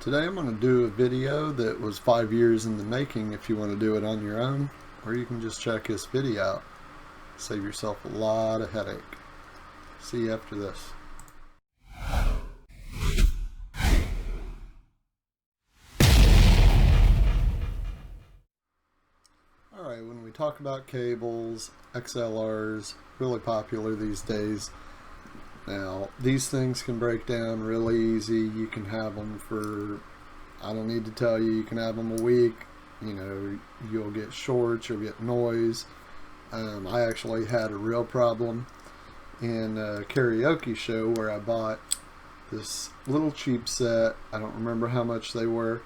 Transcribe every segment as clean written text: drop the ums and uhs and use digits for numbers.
Today I'm going to do a video that was 5 years in the making if you want to do it on your own, or you can just check this video out. Save yourself a lot of headache. See you after this. Alright, when we talk about cables, XLRs, really popular these days. Now, these things can break down really easy. You can have them for, I don't need to tell you, you can have them a week. You know, you'll get shorts, you'll get noise. I actually had a real problem in a karaoke show where I bought this little cheap set. I don't remember how much they were.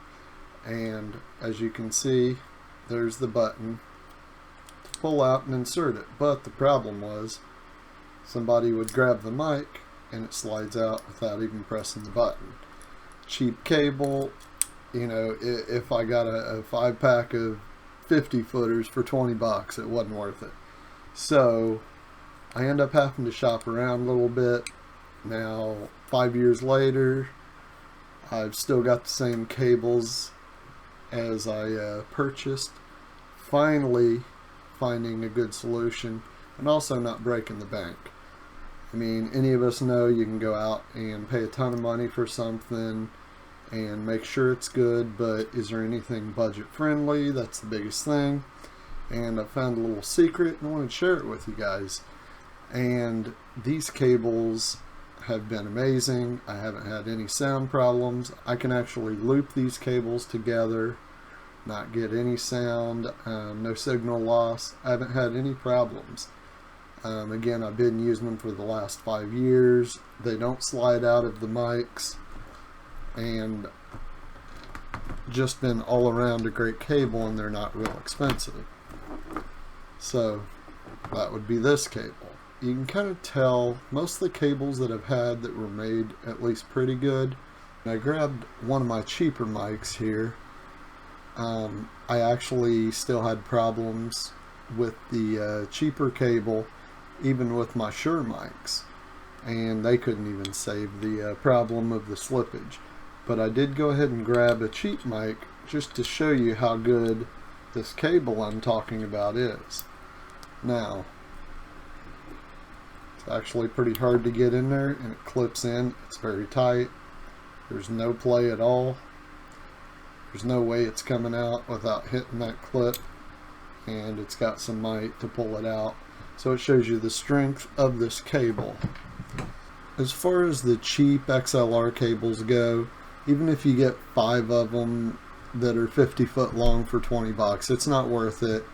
And as you can see, there's the button to pull out and insert it. But the problem was, somebody would grab the mic and it slides out without even pressing the button. Cheap cable, you know, if I got a 5-pack of 50 footers for 20 bucks, it wasn't worth it. So I end up having to shop around a little bit. Now, 5 years later, I've still got the same cables as I purchased. Finally finding a good solution and also not breaking the bank. I mean, any of us know you can go out and pay a ton of money for something and make sure it's good, but is there anything budget friendly? That's the biggest thing. And I found a little secret and I wanted to share it with you guys. And these cables have been amazing. I haven't had any sound problems. I can actually loop these cables together, not get any sound, no signal loss. I haven't had any problems. Again, I've been using them for the last 5 years. They don't slide out of the mics, and just been all around a great cable, and they're not real expensive. So that would be this cable. You can kind of tell most of the cables that I've had that were made at least pretty good. I grabbed one of my cheaper mics here. I actually still had problems with the cheaper cable, even with my Shure mics, and they couldn't even save the problem of the slippage. But I did go ahead and grab a cheap mic just to show you how good this cable I'm talking about is. Now, it's actually pretty hard to get in there, and it clips in. It's very tight. There's no play at all. There's no way it's coming out without hitting that clip, and it's got some might to pull it out. So it shows you the strength of this cable. As far as the cheap XLR cables go, even if you get 5 of them that are 50 foot long for 20 bucks, it's not worth it.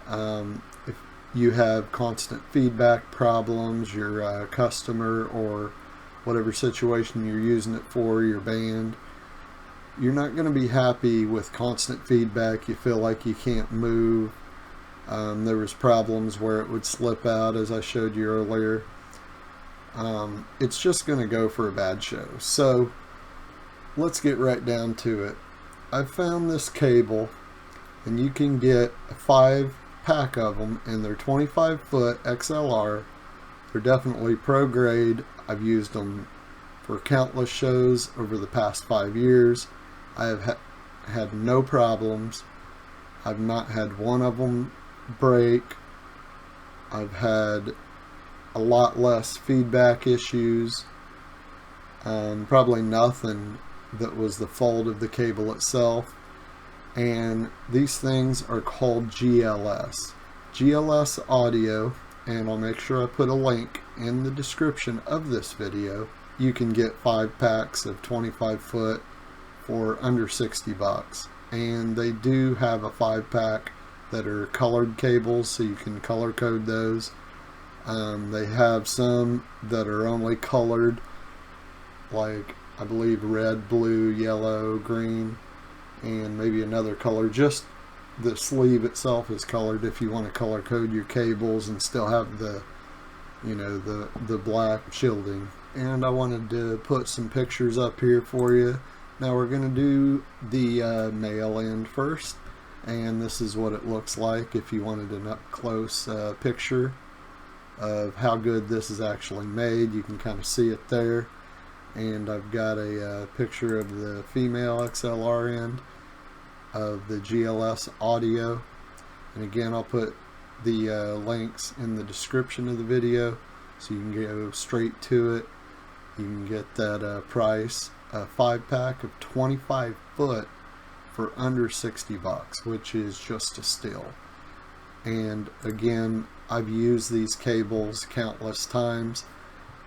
If you have constant feedback problems, your customer or whatever situation you're using it for, your band, you're not going to be happy with constant feedback. You feel like you can't move. There was problems where it would slip out, as I showed you earlier. It's just going to go for a bad show. So let's get right down to it. I found this cable, and you can get a 5-pack of them, and they're 25 foot XLR. They're definitely pro grade. I've used them for countless shows over the past 5 years. I have had no problems. I've not had one of them break. I've had a lot less feedback issues. Probably nothing that was the fault of the cable itself. And these things are called GLS. GLS audio, and I'll make sure I put a link in the description of this video. You can get 5 packs of 25 foot for under 60 bucks. And they do have a 5-pack that are colored cables, so you can color code those. They have some that are only colored, like I believe red, blue, yellow, green, and maybe another color. Just the sleeve itself is colored if you want to color code your cables and still have the, you know, the black shielding. And I wanted to put some pictures up here for you. Now we're going to do the male end first, and this is what it looks like if you wanted an up-close picture of how good this is actually made. You can kind of see it there. and I've got a picture of the female XLR end of the GLS audio. And again, I'll put the links in the description of the video so you can go straight to it. You can get that price, a 5-pack of 25 foot for under $60, which is just a steal. And again, I've used these cables countless times.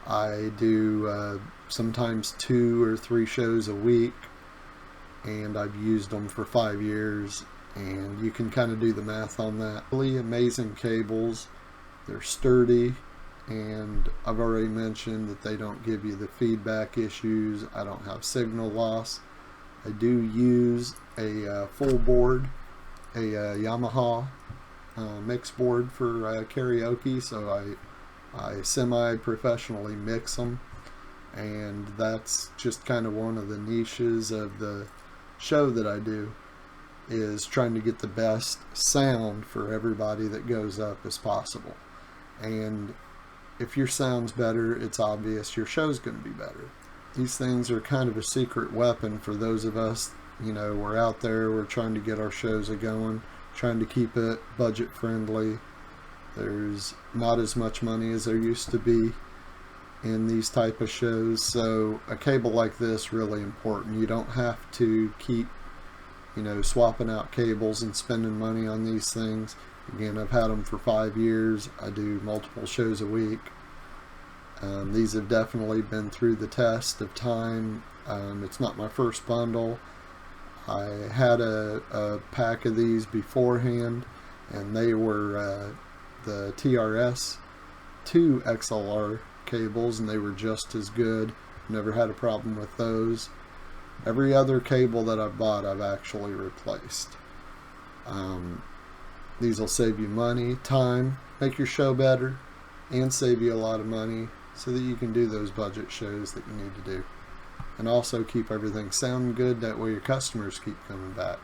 I do sometimes 2 or 3 shows a week, and I've used them for 5 years, and you can kind of do the math on that. Really amazing cables. They're sturdy, and I've already mentioned that they don't give you the feedback issues. I don't have signal loss. I do use a full board, a Yamaha mix board for karaoke, so I semi-professionally mix them, and that's just kind of one of the niches of the show that I do, is trying to get the best sound for everybody that goes up as possible. And if your sound's better, it's obvious your show's going to be better. These things are kind of a secret weapon for those of us, you know, we're out there, we're trying to get our shows going, trying to keep it budget friendly. There's not as much money as there used to be in these type of shows, so a cable like this really important. You don't have to keep, you know, swapping out cables and spending money on these things. Again, I've had them for 5 years. I do multiple shows a week. These have definitely been through the test of time. It's not my first bundle. I had a pack of these beforehand, and they were the TRS 2 XLR cables, and they were just as good. Never had a problem with those. Every other cable that I've bought, I've actually replaced. These will save you money, time, make your show better, and save you a lot of money so that you can do those budget shows that you need to do. And also keep everything sounding good, that way your customers keep coming back.